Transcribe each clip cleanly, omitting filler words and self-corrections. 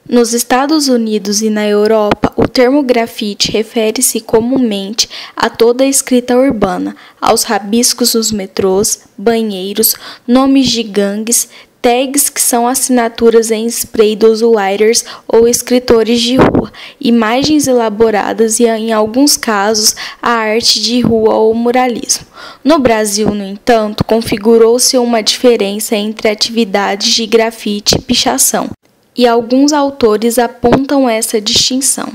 Nos Estados Unidos e na Europa, o termo grafite refere-se comumente a toda a escrita urbana, aos rabiscos nos metrôs, banheiros, nomes de gangues, tags que são assinaturas em spray dos writers ou escritores de rua, imagens elaboradas e, em alguns casos, a arte de rua ou muralismo. No Brasil, no entanto, configurou-se uma diferença entre atividades de grafite e pichação, e alguns autores apontam essa distinção.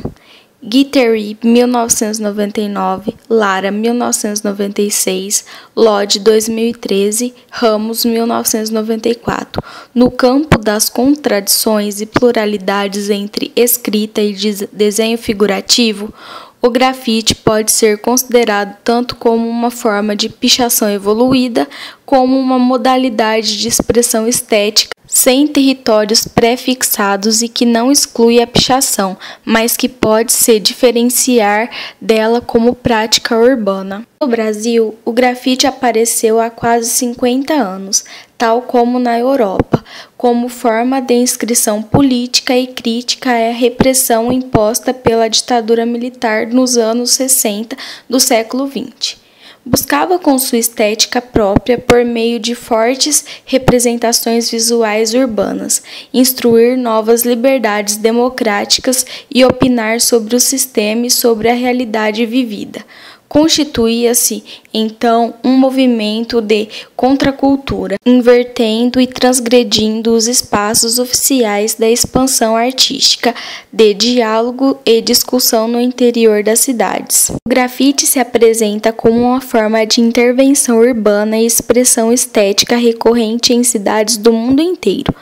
Guitteri, 1999, Lara, 1996, Lodge, 2013, Ramos, 1994. No campo das contradições e pluralidades entre escrita e desenho figurativo, o grafite pode ser considerado tanto como uma forma de pichação evoluída, como uma modalidade de expressão estética sem territórios pré-fixados e que não exclui a pichação, mas que pode se diferenciar dela como prática urbana. No Brasil, o grafite apareceu há quase 50 anos, tal como na Europa, como forma de inscrição política e crítica à repressão imposta pela ditadura militar nos anos 60 do século XX. Buscava com sua estética própria, por meio de fortes representações visuais urbanas, instruir novas liberdades democráticas e opinar sobre o sistema e sobre a realidade vivida. Constituía-se, então, um movimento de contracultura, invertendo e transgredindo os espaços oficiais da expansão artística, de diálogo e discussão no interior das cidades. O grafite se apresenta como uma forma de intervenção urbana e expressão estética recorrente em cidades do mundo inteiro.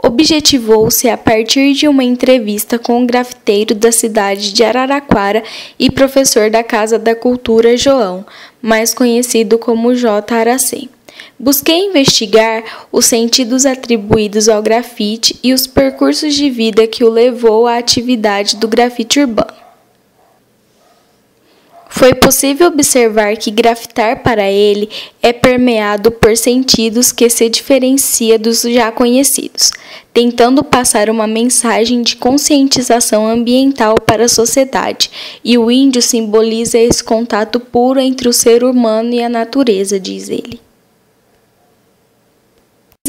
Objetivou-se a partir de uma entrevista com o grafiteiro da cidade de Araraquara e professor da Casa da Cultura João, mais conhecido como J. Aracê. Busquei investigar os sentidos atribuídos ao grafite e os percursos de vida que o levou à atividade do grafite urbano. Foi possível observar que grafitar para ele é permeado por sentidos que se diferencia dos já conhecidos, tentando passar uma mensagem de conscientização ambiental para a sociedade, e o índio simboliza esse contato puro entre o ser humano e a natureza, diz ele.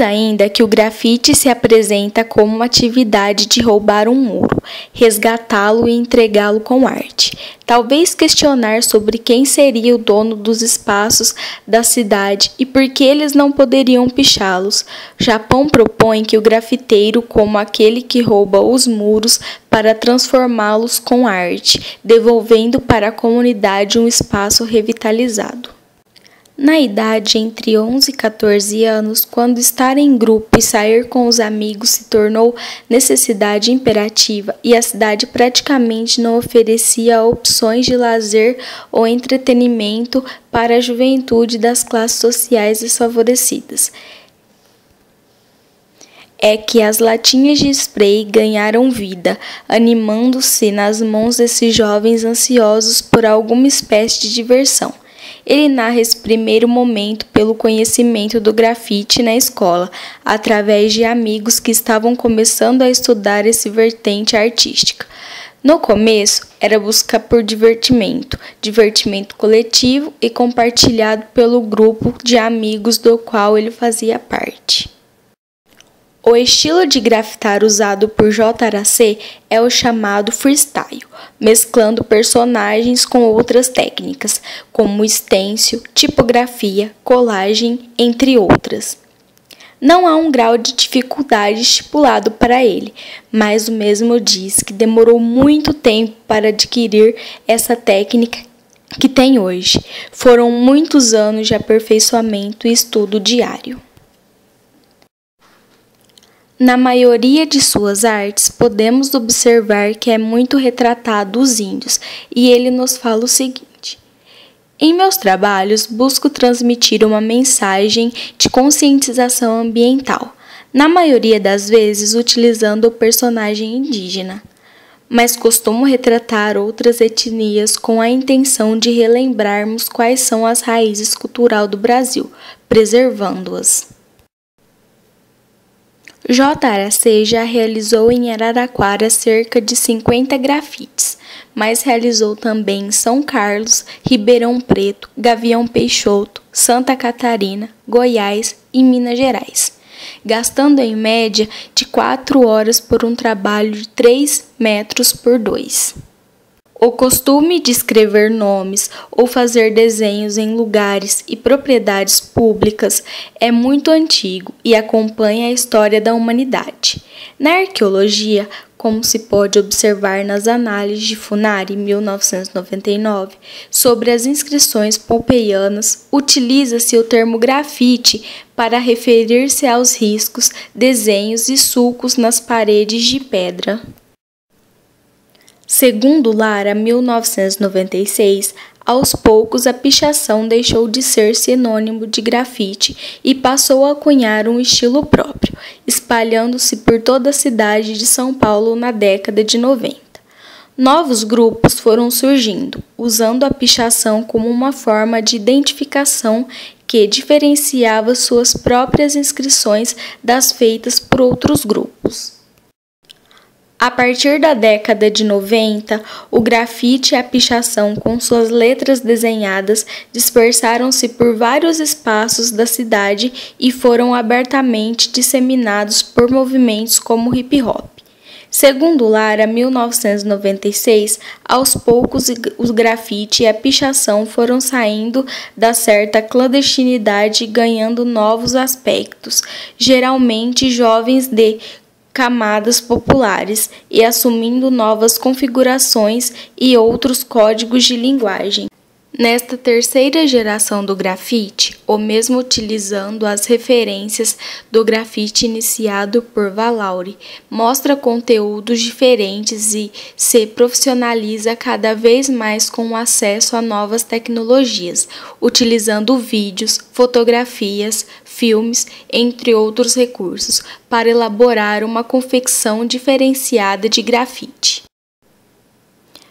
Ainda que o grafite se apresenta como uma atividade de roubar um muro, resgatá-lo e entregá-lo com arte. Talvez questionar sobre quem seria o dono dos espaços da cidade e por que eles não poderiam pichá-los. Japão propõe que o grafiteiro como aquele que rouba os muros para transformá-los com arte, devolvendo para a comunidade um espaço revitalizado. Na idade entre 11 e 14 anos, quando estar em grupo e sair com os amigos se tornou necessidade imperativa e a cidade praticamente não oferecia opções de lazer ou entretenimento para a juventude das classes sociais desfavorecidas, é que as latinhas de spray ganharam vida, animando-se nas mãos desses jovens ansiosos por alguma espécie de diversão. Ele narra esse primeiro momento pelo conhecimento do grafite na escola, através de amigos que estavam começando a estudar esse vertente artística. No começo, era busca por divertimento coletivo e compartilhado pelo grupo de amigos do qual ele fazia parte. O estilo de grafitar usado por J. Aracê é o chamado freestyle, mesclando personagens com outras técnicas, como stencil, tipografia, colagem, entre outras. Não há um grau de dificuldade estipulado para ele, mas o mesmo diz que demorou muito tempo para adquirir essa técnica que tem hoje. Foram muitos anos de aperfeiçoamento e estudo diário. Na maioria de suas artes, podemos observar que é muito retratado os índios, e ele nos fala o seguinte: em meus trabalhos, busco transmitir uma mensagem de conscientização ambiental, na maioria das vezes utilizando o personagem indígena, mas costumo retratar outras etnias com a intenção de relembrarmos quais são as raízes culturais do Brasil, preservando-as. JAC já realizou em Araraquara cerca de 50 grafites, mas realizou também em São Carlos, Ribeirão Preto, Gavião Peixoto, Santa Catarina, Goiás e Minas Gerais, gastando em média de 4 horas por um trabalho de 3 metros por 2. O costume de escrever nomes ou fazer desenhos em lugares e propriedades públicas é muito antigo e acompanha a história da humanidade. Na arqueologia, como se pode observar nas análises de Funari, 1999, sobre as inscrições pompeianas, utiliza-se o termo grafite para referir-se aos riscos, desenhos e sulcos nas paredes de pedra. Segundo Lara, 1996, aos poucos a pichação deixou de ser sinônimo de grafite e passou a cunhar um estilo próprio, espalhando-se por toda a cidade de São Paulo na década de 90. Novos grupos foram surgindo, usando a pichação como uma forma de identificação que diferenciava suas próprias inscrições das feitas por outros grupos. A partir da década de 90, o grafite e a pichação com suas letras desenhadas dispersaram-se por vários espaços da cidade e foram abertamente disseminados por movimentos como hip hop. Segundo Lara, 1996, aos poucos os grafite e a pichação foram saindo da certa clandestinidade e ganhando novos aspectos, geralmente jovens de camadas populares e assumindo novas configurações e outros códigos de linguagem. Nesta terceira geração do grafite, ou mesmo utilizando as referências do grafite iniciado por Valauri, mostra conteúdos diferentes e se profissionaliza cada vez mais com o acesso a novas tecnologias, utilizando vídeos, fotografias, filmes, entre outros recursos, para elaborar uma confecção diferenciada de grafite.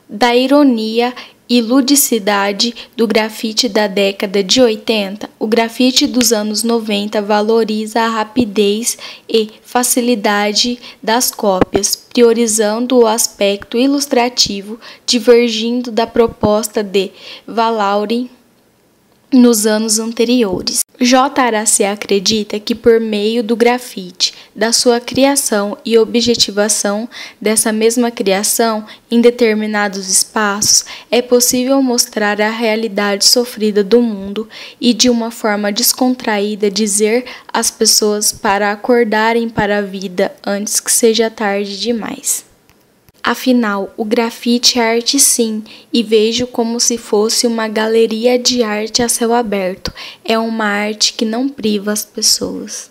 Da ironia e ludicidade do grafite da década de 80, o grafite dos anos 90 valoriza a rapidez e facilidade das cópias, priorizando o aspecto ilustrativo, divergindo da proposta de Valauri nos anos anteriores. JAC acredita que por meio do grafite, da sua criação e objetivação dessa mesma criação em determinados espaços, é possível mostrar a realidade sofrida do mundo e de uma forma descontraída dizer às pessoas para acordarem para a vida antes que seja tarde demais. Afinal, o grafite é arte sim, e vejo como se fosse uma galeria de arte a céu aberto. É uma arte que não priva as pessoas.